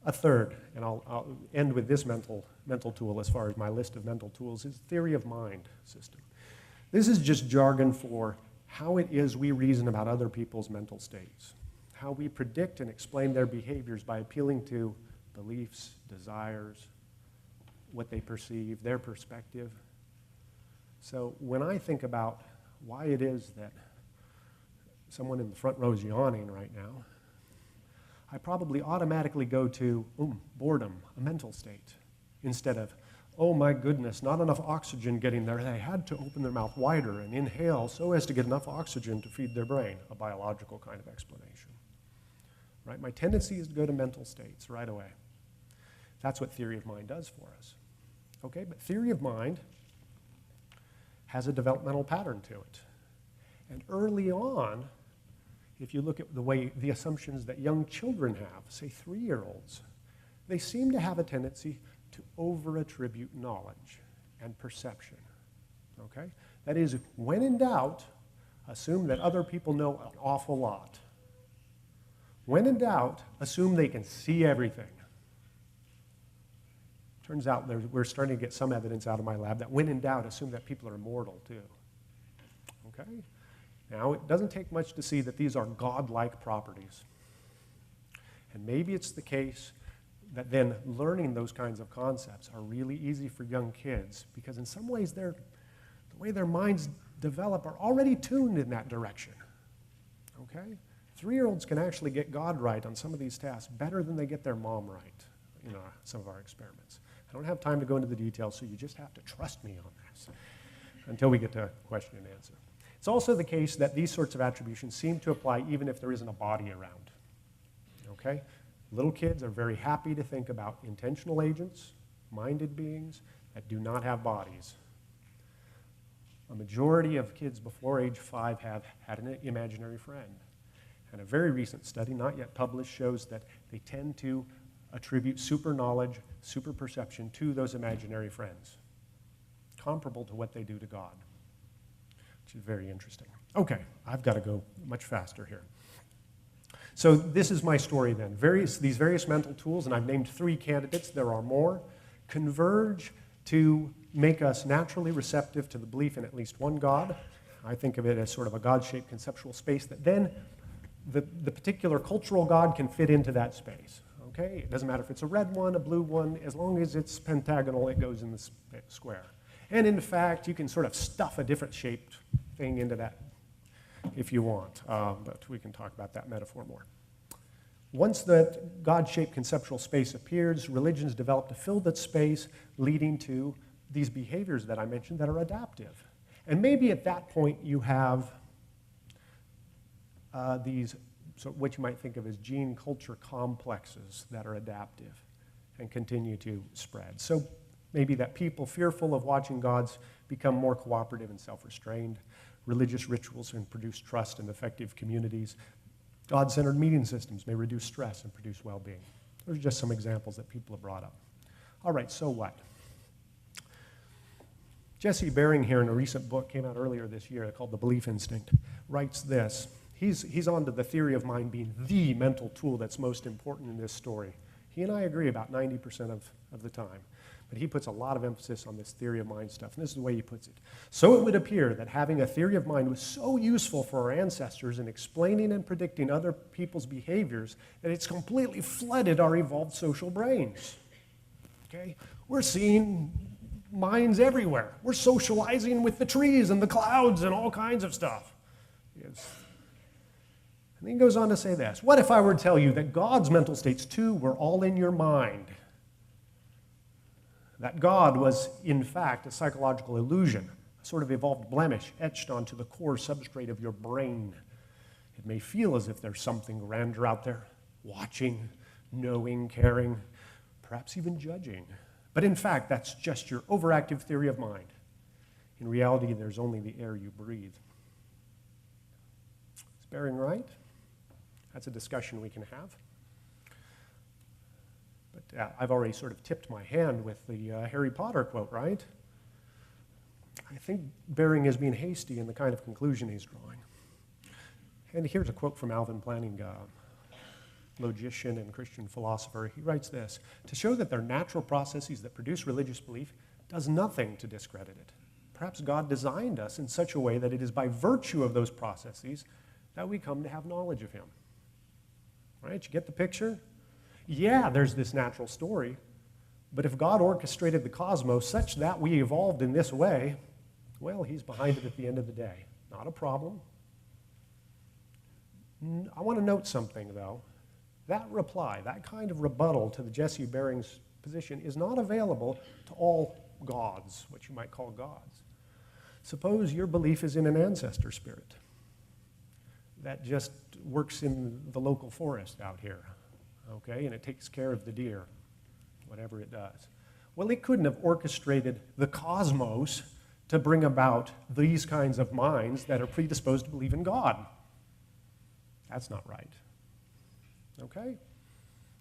A third, and I'll end with this mental tool as far as my list of mental tools, is theory of mind system. This is just jargon for how it is we reason about other people's mental states, how we predict and explain their behaviors by appealing to beliefs, desires, what they perceive, their perspective. So when I think about why it is that someone in the front row is yawning right now, I probably automatically go to boredom, a mental state, instead of, oh my goodness, not enough oxygen getting there. They had to open their mouth wider and inhale so as to get enough oxygen to feed their brain, a biological kind of explanation. Right? My tendency is to go to mental states right away. That's what theory of mind does for us. Okay, but theory of mind has a developmental pattern to it. And early on, if you look at the assumptions that young children have, say 3-year-olds, they seem to have a tendency to over-attribute knowledge and perception, okay? That is, when in doubt, assume that other people know an awful lot. When in doubt, assume they can see everything. Turns out we're starting to get some evidence out of my lab that when in doubt, assume that people are immortal too, okay? Now, it doesn't take much to see that these are godlike properties. And maybe it's the case that then learning those kinds of concepts are really easy for young kids because in some ways the way their minds develop are already tuned in that direction, okay? 3-year-olds can actually get God right on some of these tasks better than they get their mom right in some of our experiments. I don't have time to go into the details, so you just have to trust me on this until we get to question and answer. It's also the case that these sorts of attributions seem to apply even if there isn't a body around, okay? Little kids are very happy to think about intentional agents, minded beings that do not have bodies. A majority of kids before age 5 have had an imaginary friend. And a very recent study, not yet published, shows that they tend to attribute super knowledge, super perception to those imaginary friends, comparable to what they do to God, which is very interesting. Okay, I've got to go much faster here. So this is my story then. These various mental tools, and I've named 3 candidates, there are more, converge to make us naturally receptive to the belief in at least one God. I think of it as sort of a God-shaped conceptual space that then the particular cultural God can fit into that space. Okay? It doesn't matter if it's a red one, a blue one, as long as it's pentagonal, it goes in the square. And in fact, you can sort of stuff a different shaped thing into that if you want, but we can talk about that metaphor more. Once that God-shaped conceptual space appears, religions develop to fill that space, leading to these behaviors that I mentioned that are adaptive. And maybe at that point you have what you might think of as gene-culture complexes that are adaptive and continue to spread. So maybe that people fearful of watching gods become more cooperative and self-restrained. Religious rituals can produce trust and effective communities. God-centered meeting systems may reduce stress and produce well-being. Those are just some examples that people have brought up. All right, so what? Jesse Bering here in a recent book, came out earlier this year, called The Belief Instinct, writes this. He's on to the theory of mind being the mental tool that's most important in this story. He and I agree about 90% of the time. But he puts a lot of emphasis on this theory of mind stuff, and this is the way he puts it. So it would appear that having a theory of mind was so useful for our ancestors in explaining and predicting other people's behaviors that it's completely flooded our evolved social brains. Okay? We're seeing minds everywhere. We're socializing with the trees and the clouds and all kinds of stuff. Yes. And then he goes on to say this. What if I were to tell you that God's mental states, too, were all in your mind? That God was, in fact, a psychological illusion, a sort of evolved blemish etched onto the core substrate of your brain. It may feel as if there's something grander out there, watching, knowing, caring, perhaps even judging. But in fact, that's just your overactive theory of mind. In reality, there's only the air you breathe. Is Bering right? That's a discussion we can have. But I've already sort of tipped my hand with the Harry Potter quote, right? I think Bering is being hasty in the kind of conclusion he's drawing. And here's a quote from Alvin Plantinga. logician and Christian philosopher. He writes this: to show that there are natural processes that produce religious belief does nothing to discredit it. Perhaps God designed us in such a way that it is by virtue of those processes that we come to have knowledge of him. Right? You get the picture? Yeah, there's this natural story, but if God orchestrated the cosmos such that we evolved in this way, well, he's behind it at the end of the day. Not a problem. I want to note something, though. That reply, that kind of rebuttal to the Jesse Baring's position is not available to all gods, what you might call gods. Suppose your belief is in an ancestor spirit that just works in the local forest out here, okay, and it takes care of the deer, whatever it does. Well, it couldn't have orchestrated the cosmos to bring about these kinds of minds that are predisposed to believe in God. That's not right, okay?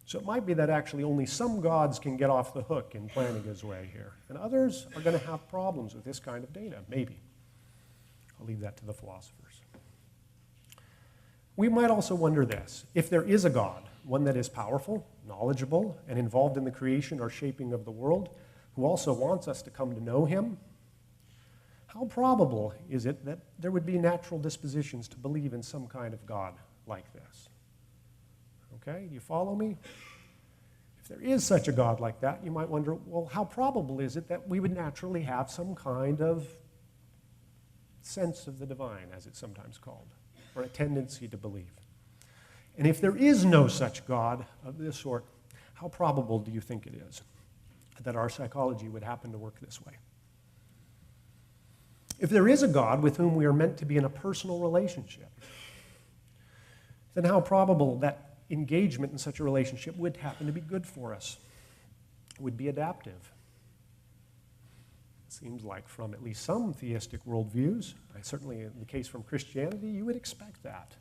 So it might be that actually only some gods can get off the hook in planning his way here, and others are going to have problems with this kind of data, maybe. I'll leave that to the philosophers. We might also wonder this: if there is a God, one that is powerful, knowledgeable, and involved in the creation or shaping of the world, who also wants us to come to know him, how probable is it that there would be natural dispositions to believe in some kind of God like this? Okay, do you follow me? If there is such a God like that, you might wonder, well, how probable is it that we would naturally have some kind of sense of the divine, as it's sometimes called, or a tendency to believe? And if there is no such God of this sort, how probable do you think it is that our psychology would happen to work this way? If there is a God with whom we are meant to be in a personal relationship, then how probable that engagement in such a relationship would happen to be good for us, would be adaptive? It seems like from at least some theistic worldviews, certainly in the case from Christianity, you would expect that.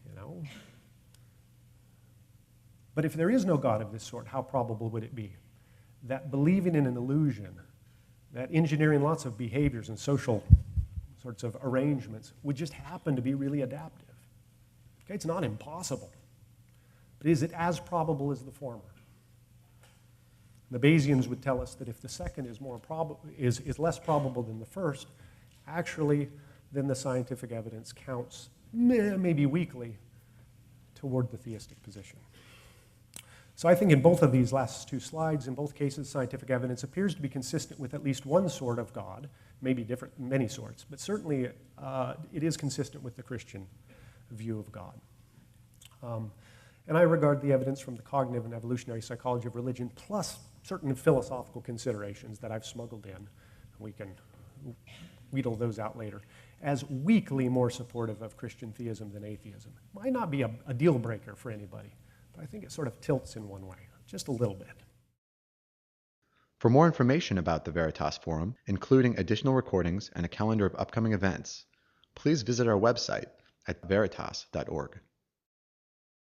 You know? But if there is no God of this sort, how probable would it be that believing in an illusion, that engineering lots of behaviors and social sorts of arrangements would just happen to be really adaptive? Okay, it's not impossible, but is it as probable as the former? The Bayesians would tell us that if the second is less probable than the first, actually, then the scientific evidence counts, maybe weakly, toward the theistic position. So I think in both of these last two slides, in both cases, scientific evidence appears to be consistent with at least one sort of God, maybe different, many sorts, but certainly it is consistent with the Christian view of God. And I regard the evidence from the cognitive and evolutionary psychology of religion, plus certain philosophical considerations that I've smuggled in, we can wheedle those out later, as weakly more supportive of Christian theism than atheism. Might not be a deal breaker for anybody, but I think it sort of tilts in one way, just a little bit. For more information about the Veritas Forum, including additional recordings and a calendar of upcoming events, please visit our website at veritas.org.